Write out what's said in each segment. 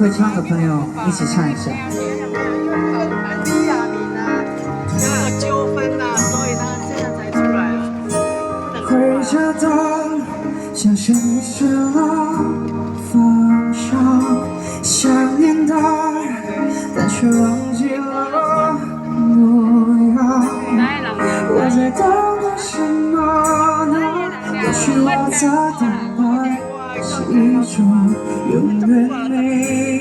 会唱的朋友一起唱一下。有纠纷呐，所以他现在才出来啊。回家的像是失了方向，想念的但却忘记了模样。我在等待什么呢？也许我在等待是一种永远没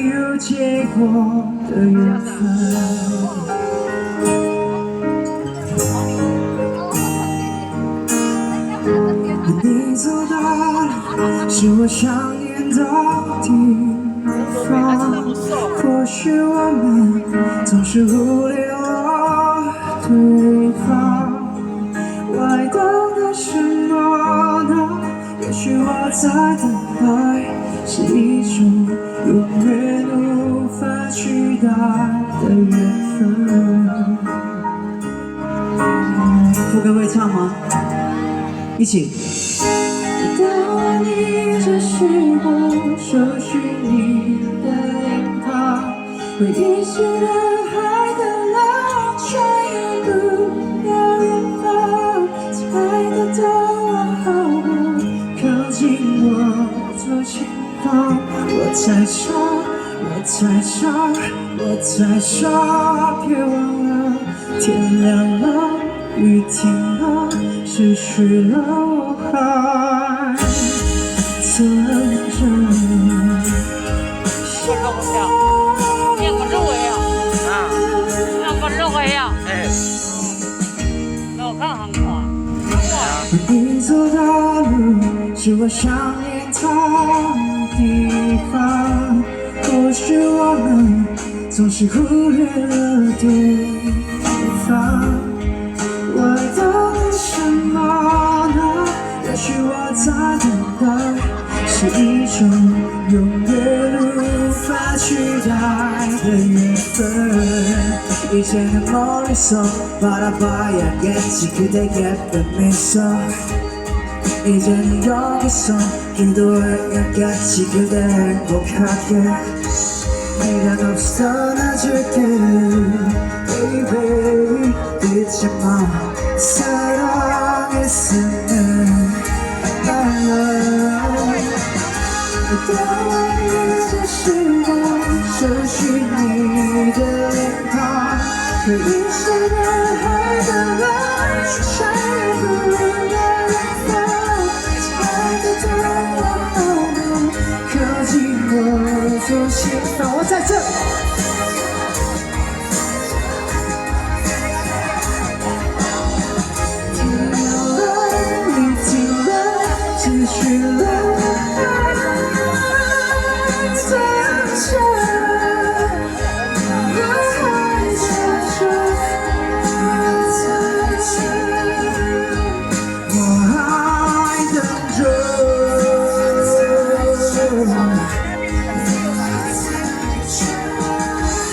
有结果的缘分。你走的是我想念的地方，或许我们总是忽略了对方。我还等待什么呢？也许我在等待是一种永远无法取代的缘分。副歌会唱吗？一起。等待你，只是我搜寻你的脸庞，回忆是人海的浪，却又不了远方。猜得到我好不靠近我左前方，我在傻，我在傻，我在傻，别忘了天亮了，雨停了，失去了我还等着。两个肉呀，两个肉呀，我看很快。你走的路是我想念的地方，或许我们总是忽略了对方。我等待什么呢？也许我在等待是一种永远无法取代的缘分。 이제는 멀리서 바라봐야겠지 그대 예쁜 미소. 이제는 여기서 기도해야겠지 그대 행복하게. 미련 없이 떠나줄게 baby. 잊지 마 사랑했으면 I love. 그대와 이제 시간 搜寻你的脸庞，回忆是人海的浪，谁也不能远方。猜得到我好吗？靠近我左前方，我在这。天亮了，雨停了，失去了。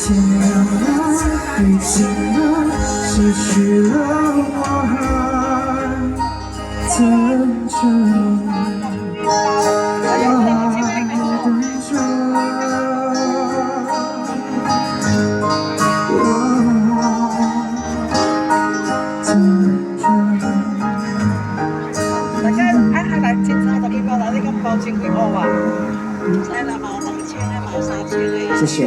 天亮了，雨停了，失去了我还等着，我还等着，大家來檢查就幾個啦，呢個包錢幾個啊？係啦，毛2千啊，毛3千啊。謝謝。